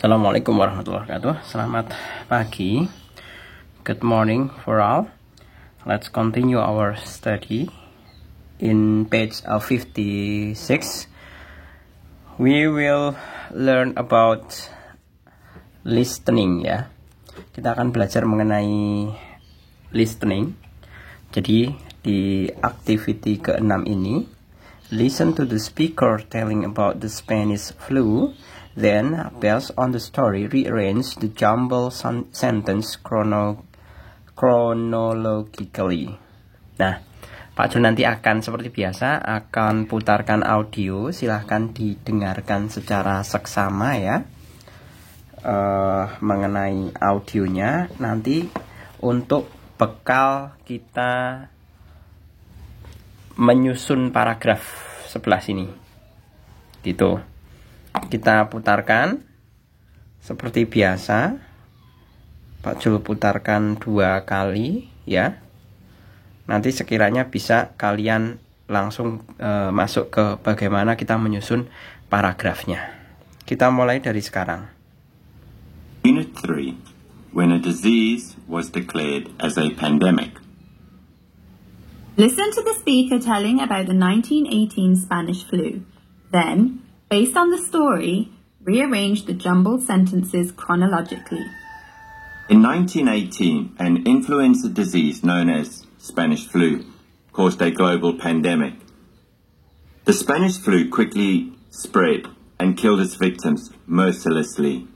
Assalamualaikum warahmatullahi wabarakatuh. Selamat pagi. Good morning for all. Let's continue our study. In page 56, we will learn about listening ya. Kita akan belajar mengenai listening. Jadi di activity ke-6 ini, listen to the speaker telling about the Spanish flu. Then, based on the story, rearrange the jumbled sentence chronologically. Nah, Pak Jun nanti akan seperti biasa akan putarkan audio. Silahkan didengarkan secara seksama ya. Mengenai audionya nanti untuk bekal kita menyusun paragraf sebelah sini. Gitu. Kita putarkan seperti biasa. Pak Jul putarkan 2 kali ya. Nanti sekiranya bisa kalian langsung masuk ke bagaimana kita menyusun paragrafnya. Kita mulai dari sekarang. Unit 3. When a disease was declared as a pandemic. Listen to the speaker telling about the 1918 Spanish flu. Then, based on the story, rearrange the jumbled sentences chronologically. In 1918, an influenza disease known as Spanish flu caused a global pandemic. The Spanish flu quickly spread and killed its victims mercilessly.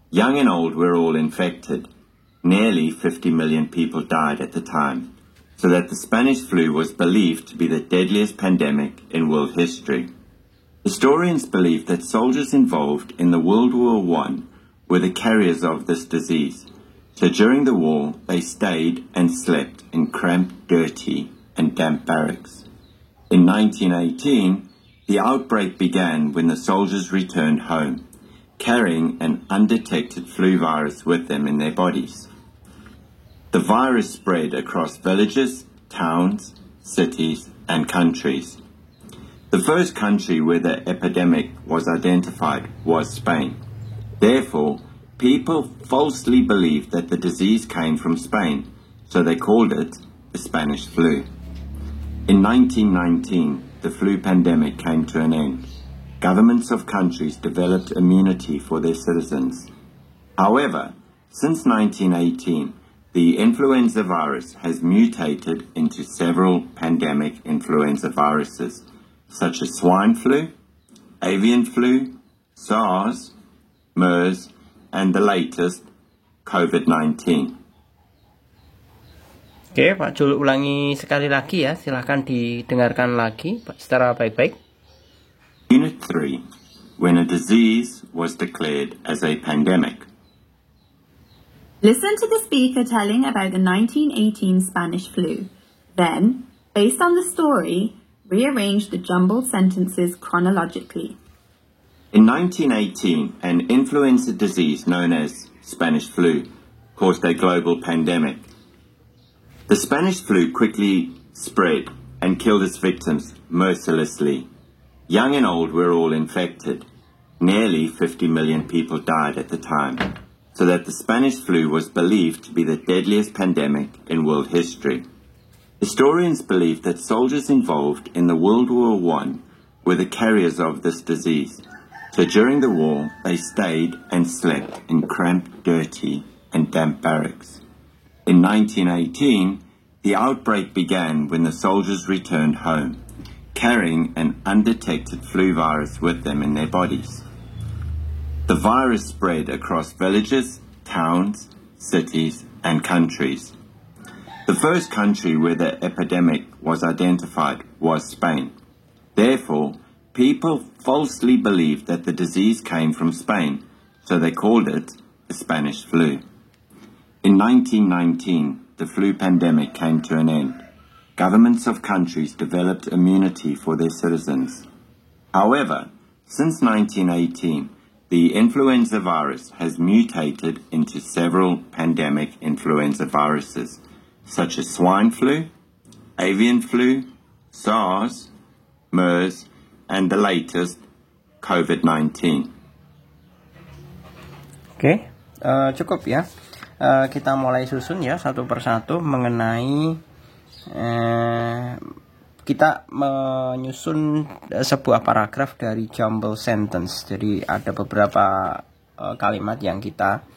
Young and old were all infected. Nearly 50 million people died at the time, so that the Spanish flu was believed to be the deadliest pandemic in world history. Historians believe that soldiers involved in the World War I were the carriers of this disease. So during the war, they stayed and slept in cramped, dirty, and damp barracks. In 1918, the outbreak began when the soldiers returned home, carrying an undetected flu virus with them in their bodies. The virus spread across villages, towns, cities, and countries. The first country where the epidemic was identified was Spain. Therefore, people falsely believed that the disease came from Spain, so they called it the Spanish flu. In 1919, the flu pandemic came to an end. Governments of countries developed immunity for their citizens. However, since 1918, the influenza virus has mutated into several pandemic influenza viruses, such as swine flu, avian flu, SARS, MERS, and the latest, COVID-19. Oke, Pak Jul ulangi sekali lagi ya. Silahkan didengarkan lagi secara baik-baik. Unit 3. When a disease was declared as a pandemic. Listen to the speaker telling about the 1918 Spanish flu. Then, based on the story, rearrange the jumbled sentences chronologically. In 1918, an influenza disease known as Spanish flu caused a global pandemic. The Spanish flu quickly spread and killed its victims mercilessly. Young and old were all infected. Nearly 50 million people died at the time, so that the Spanish flu was believed to be the deadliest pandemic in world history. Historians believe that soldiers involved in the World War I were the carriers of this disease. So during the war, they stayed and slept in cramped, dirty, and damp barracks. In 1918, the outbreak began when the soldiers returned home, carrying an undetected flu virus with them in their bodies. The virus spread across villages, towns, cities, and countries. The first country where the epidemic was identified was Spain. Therefore, people falsely believed that the disease came from Spain, so they called it the Spanish flu. In 1919, the flu pandemic came to an end. Governments of countries developed immunity for their citizens. However, since 1918, the influenza virus has mutated into several pandemic influenza viruses, such as swine flu, avian flu, SARS, MERS, and the latest, COVID-19. Oke, cukup ya. Kita mulai susun ya satu persatu mengenai kita menyusun sebuah paragraf dari jumble sentence. Jadi ada beberapa kalimat yang kita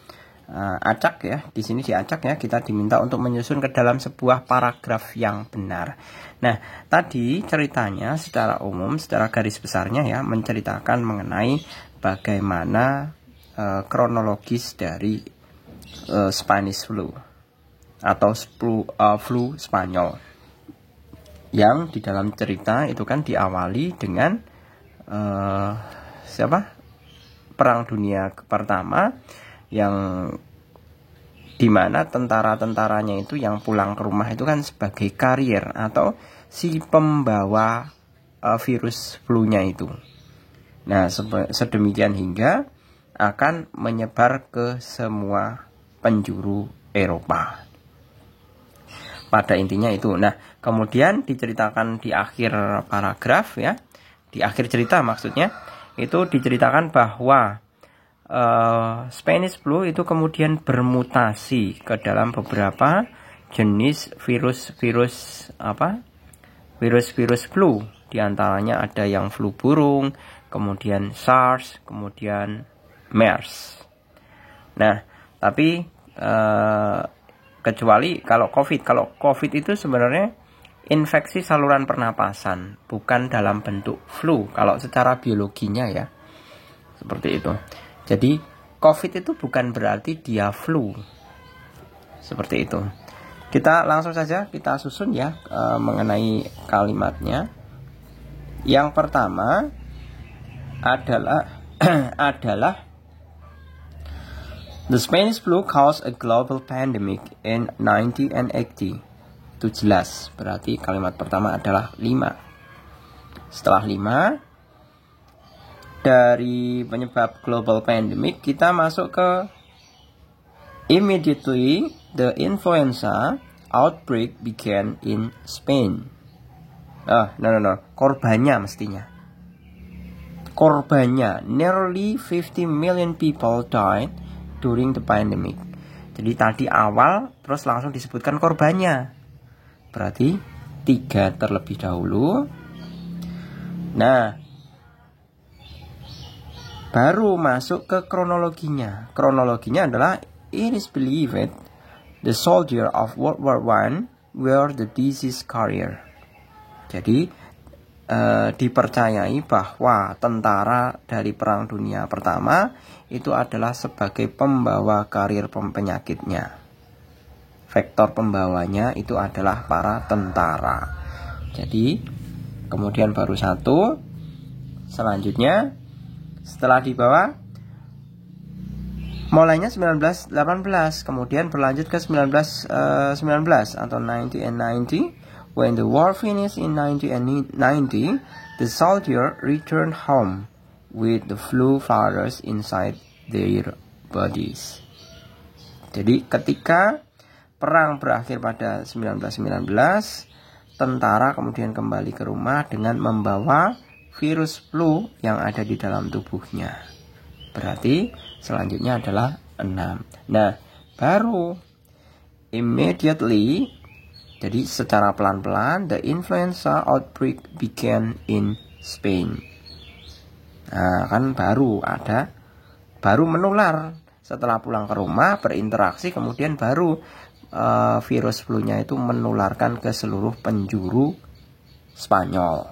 acak ya. Di sini diacak ya. Kita diminta untuk menyusun ke dalam sebuah paragraf yang benar. Nah, tadi ceritanya secara umum, secara garis besarnya ya, menceritakan mengenai bagaimana kronologis dari Spanish flu atau flu Spanyol, yang di dalam cerita itu kan diawali dengan Perang Dunia Pertama, yang dimana tentara-tentaranya itu yang pulang ke rumah itu kan sebagai karier atau si pembawa virus flu-nya itu. Nah, sedemikian hingga akan menyebar ke semua penjuru Eropa. Pada intinya itu. Nah, kemudian diceritakan di akhir paragraf ya, di akhir cerita maksudnya, itu diceritakan bahwa Spanish flu itu kemudian bermutasi ke dalam beberapa jenis virus flu. Di antaranya ada yang flu burung, kemudian SARS, kemudian MERS. Nah, tapi kecuali kalau COVID itu sebenarnya infeksi saluran pernapasan, bukan dalam bentuk flu kalau secara biologinya ya. Seperti itu. Jadi COVID itu bukan berarti dia flu. Seperti itu. Kita langsung saja kita susun ya mengenai kalimatnya. Yang pertama adalah The Spanish flu caused a global pandemic in 1980. Itu jelas. Berarti kalimat pertama adalah 5. Setelah 5, dari penyebab global pandemic, kita masuk ke immediately the influenza outbreak began in Spain. Korbannya mestinya. Korbannya, nearly 50 million people died during the pandemic. Jadi tadi awal terus langsung disebutkan korbannya. Berarti 3 terlebih dahulu. Nah, baru masuk ke kronologinya. Kronologinya adalah it is believed the soldier of World War I were the disease carrier. Jadi dipercayai bahwa tentara dari Perang Dunia Pertama itu adalah sebagai pembawa karier penyakitnya. Vektor pembawanya itu adalah para tentara. Jadi kemudian baru 1. Selanjutnya setelah dibawa mulainya 1918, kemudian berlanjut ke 1919 atau 1990. When the war finished in 1990, the soldier returned home with the flu virus inside their bodies. Jadi ketika perang berakhir pada 1919, tentara kemudian kembali ke rumah dengan membawa virus flu yang ada di dalam tubuhnya. Berarti selanjutnya adalah 6. Nah, baru immediately, jadi secara pelan-pelan, the influenza outbreak began in Spain. Nah, kan baru menular setelah pulang ke rumah, berinteraksi, kemudian baru virus flu-nya itu menularkan ke seluruh penjuru Spanyol.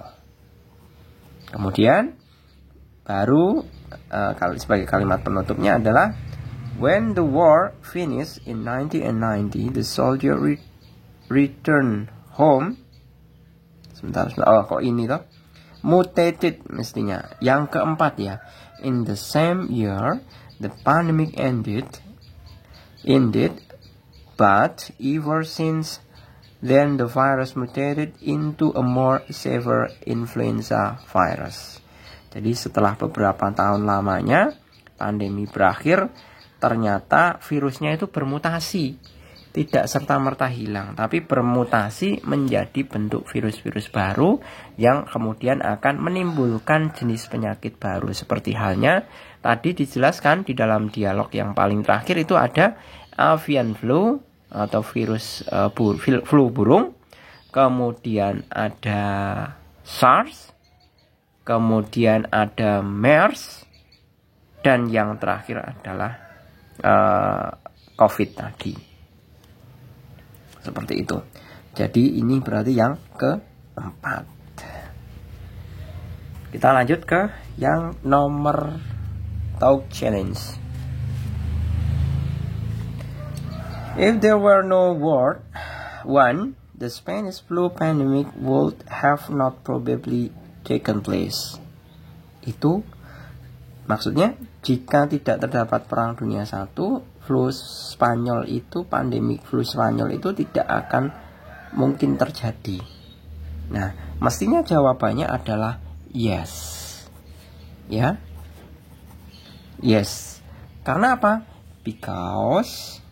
Kemudian baru sebagai kalimat penutupnya adalah when the war finished in 1990, the soldier return home. Sebentar. Kok ini toh? Mutated mestinya. Yang keempat ya. In the same year, the pandemic ended. But ever since then, the virus mutated into a more severe influenza virus. Jadi setelah beberapa tahun lamanya pandemi berakhir, ternyata virusnya itu bermutasi. tidak serta-merta hilang, tapi bermutasi menjadi bentuk virus-virus baru yang kemudian akan menimbulkan jenis penyakit baru. Seperti halnya tadi dijelaskan di dalam dialog yang paling terakhir itu ada avian flu atau virus flu burung, kemudian ada SARS, kemudian ada MERS, dan yang terakhir adalah COVID tadi. Seperti itu. Jadi ini berarti yang keempat. Kita lanjut ke yang nomor talk challenge. If there were no war, one, the Spanish flu pandemic would have not probably taken place. Itu maksudnya jika tidak terdapat perang dunia satu, flu Spanyol itu, pandemi flu Spanyol itu tidak akan mungkin terjadi. Nah, mestinya jawabannya adalah yes. Ya. Yes. Karena apa? Because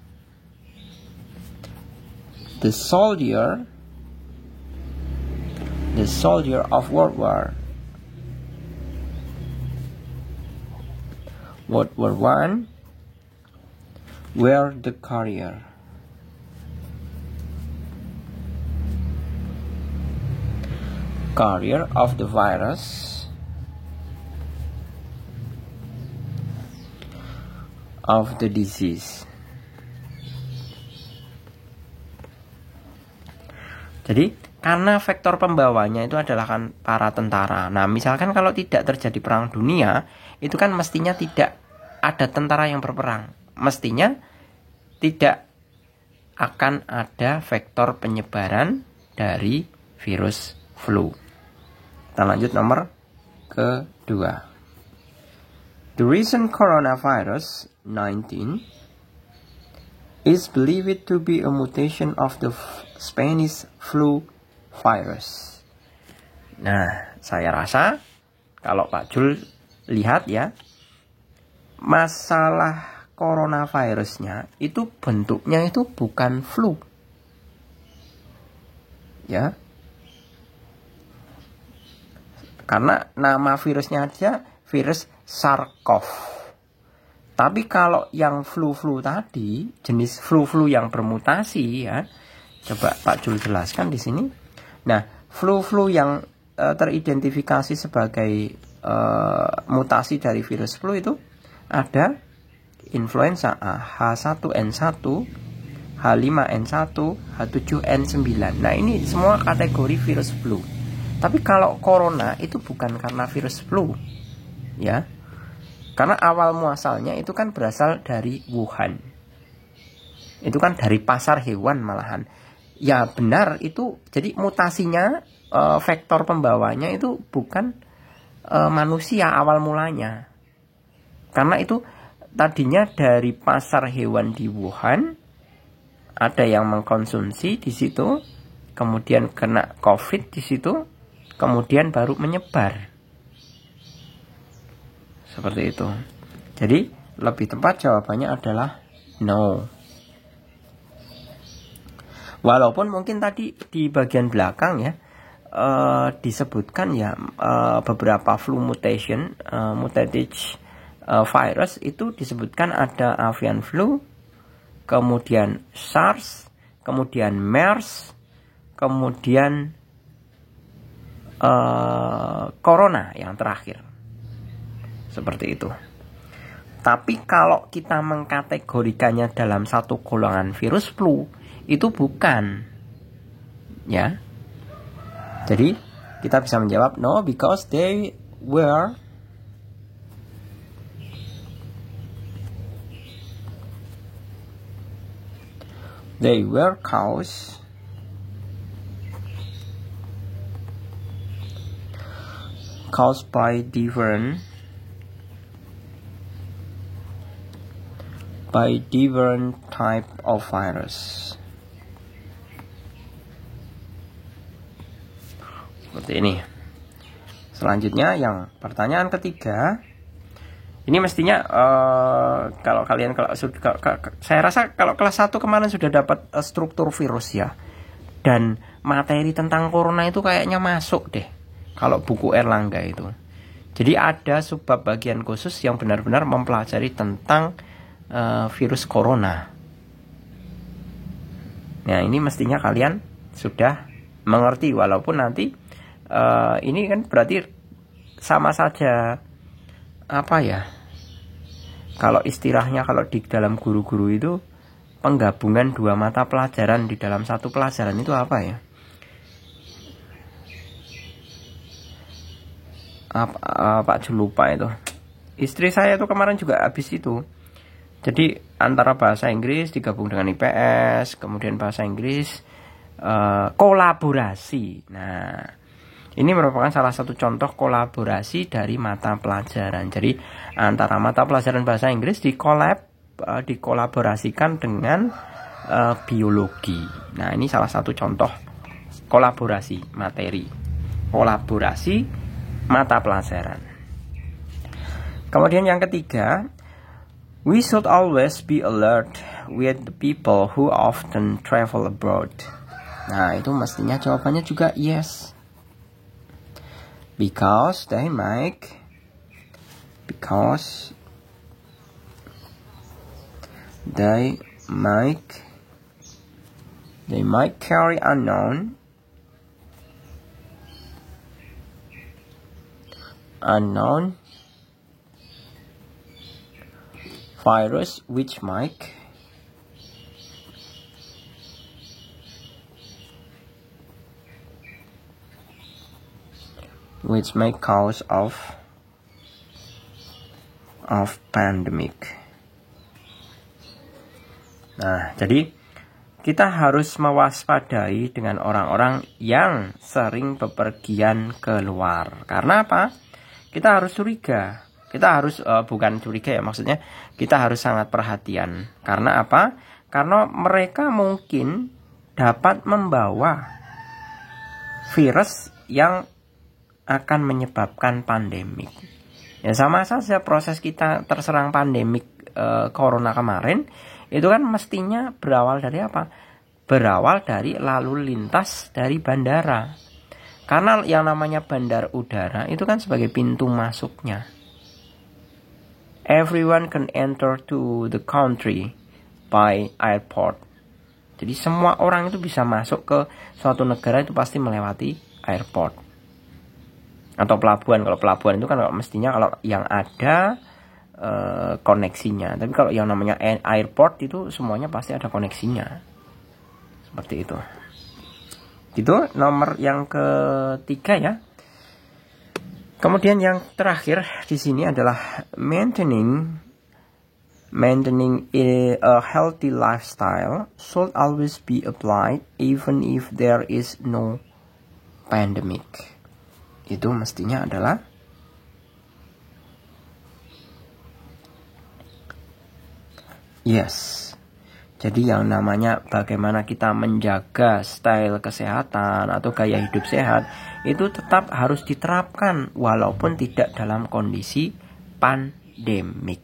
the soldier of World War I were the carrier of the virus of the disease. Jadi karena vektor pembawanya itu adalah kan para tentara. Nah, misalkan kalau tidak terjadi perang dunia, itu kan mestinya tidak ada tentara yang berperang. Mestinya tidak akan ada vektor penyebaran dari virus flu. Kita lanjut nomor kedua. The recent coronavirus 19 is believed to be a mutation of the Spanish flu virus. Nah, saya rasa kalau Pak Jul lihat ya, masalah coronavirusnya itu bentuknya itu bukan flu. Ya. Karena nama virusnya aja virus SARS-CoV. Tapi kalau yang flu-flu tadi, jenis flu-flu yang bermutasi ya, coba Pak Jul jelaskan di sini. Nah, flu-flu yang teridentifikasi sebagai mutasi dari virus flu itu ada influenza A, H1N1, H5N1, H7N9. Nah, ini semua kategori virus flu. Tapi kalau corona itu bukan karena virus flu. Ya. Karena awal muasalnya itu kan berasal dari Wuhan. Itu kan dari pasar hewan malahan. Ya benar itu, jadi mutasinya vektor pembawanya itu bukan manusia awal mulanya. Karena itu tadinya dari pasar hewan di Wuhan, ada yang mengkonsumsi di situ, kemudian kena COVID di situ, kemudian baru menyebar. Seperti itu. Jadi lebih tepat jawabannya adalah no. Walaupun mungkin tadi di bagian belakang ya disebutkan ya beberapa flu mutation, mutated virus itu disebutkan ada avian flu, kemudian SARS, kemudian MERS, kemudian corona yang terakhir. Seperti itu. Tapi kalau kita mengkategorikannya dalam satu golongan virus flu, itu bukan. Ya. Jadi, kita bisa menjawab no because they were caused by different type of virus. Seperti ini. Selanjutnya yang pertanyaan ketiga, Ini mestinya kalau kalian saya rasa kalau kelas 1 kemarin sudah dapat struktur virus ya. Dan materi tentang corona itu kayaknya masuk deh. Kalau buku Erlangga itu. Jadi ada subbab bagian khusus yang benar-benar mempelajari tentang virus corona. Nah, ini mestinya kalian sudah mengerti, walaupun nanti ini kan berarti sama saja apa ya, kalau istilahnya kalau di dalam guru-guru itu penggabungan 2 mata pelajaran di dalam 1 pelajaran itu apa ya, Pak lupa itu. Istri saya itu kemarin juga habis itu, jadi antara bahasa Inggris digabung dengan IPS, kemudian bahasa Inggris kolaborasi. Nah, ini merupakan salah satu contoh kolaborasi dari mata pelajaran. Jadi antara mata pelajaran bahasa Inggris dikolaborasikan dengan biologi. Nah, ini salah satu contoh kolaborasi materi, kolaborasi mata pelajaran. Kemudian yang ketiga, we should always be alert with the people who often travel abroad. Nah, itu mestinya jawabannya juga yes. Because they might carry unknown virus which might cause of pandemic. Nah, jadi kita harus mewaspadai dengan orang-orang yang sering bepergian keluar. Karena apa? Kita harus curiga. Kita harus bukan curiga ya, maksudnya kita harus sangat perhatian. Karena apa? Karena mereka mungkin dapat membawa virus yang akan menyebabkan pandemik. Ya, sama saja proses kita terserang pandemik corona kemarin itu kan mestinya berawal dari apa? Berawal dari lalu lintas dari bandara. Karena yang namanya bandar udara itu kan sebagai pintu masuknya. Everyone can enter to the country by airport. Jadi semua orang itu bisa masuk ke suatu negara itu pasti melewati airport atau pelabuhan. Kalau pelabuhan itu kan mestinya kalau yang ada koneksinya. Tapi kalau yang namanya airport itu semuanya pasti ada koneksinya. Seperti itu. Itu nomor yang ketiga ya. Kemudian yang terakhir di sini adalah maintaining a healthy lifestyle should always be applied even if there is no pandemic. Itu mestinya adalah yes. Jadi yang namanya bagaimana kita menjaga style kesehatan atau gaya hidup sehat itu tetap harus diterapkan walaupun tidak dalam kondisi pandemik.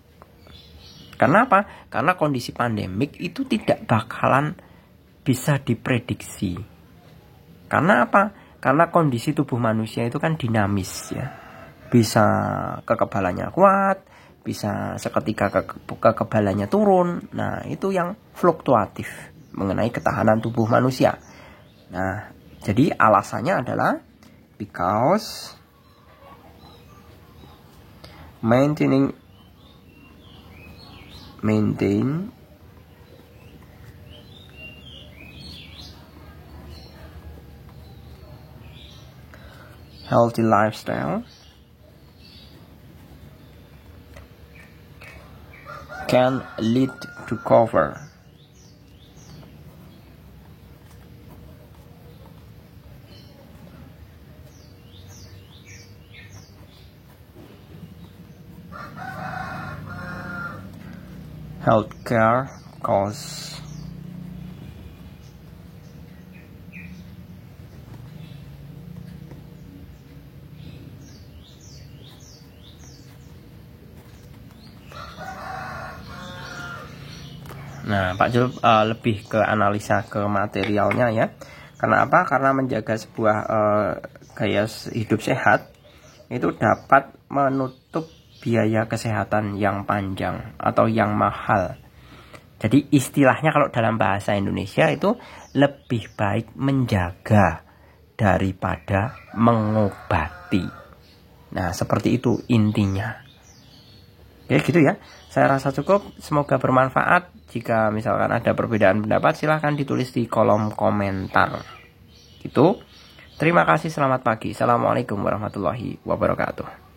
Karena apa? Karena kondisi pandemik itu tidak bakalan bisa diprediksi. Karena apa? Karena kondisi tubuh manusia itu kan dinamis ya. Bisa kekebalannya kuat, bisa seketika kekebalannya turun. Nah, itu yang fluktuatif mengenai ketahanan tubuh manusia. Nah, jadi alasannya adalah because maintain healthy lifestyle can lead to cover healthcare costs Nah, Pak Jul lebih ke analisa ke materialnya ya. Karena apa? Karena menjaga sebuah gaya hidup sehat itu dapat menutup biaya kesehatan yang panjang atau yang mahal. Jadi istilahnya kalau dalam bahasa Indonesia itu lebih baik menjaga daripada mengobati. Nah, seperti itu intinya. Oke, gitu ya. Saya rasa cukup. Semoga bermanfaat. Jika misalkan ada perbedaan pendapat, silahkan ditulis di kolom komentar. Gitu. Terima kasih, selamat pagi. Assalamualaikum warahmatullahi wabarakatuh.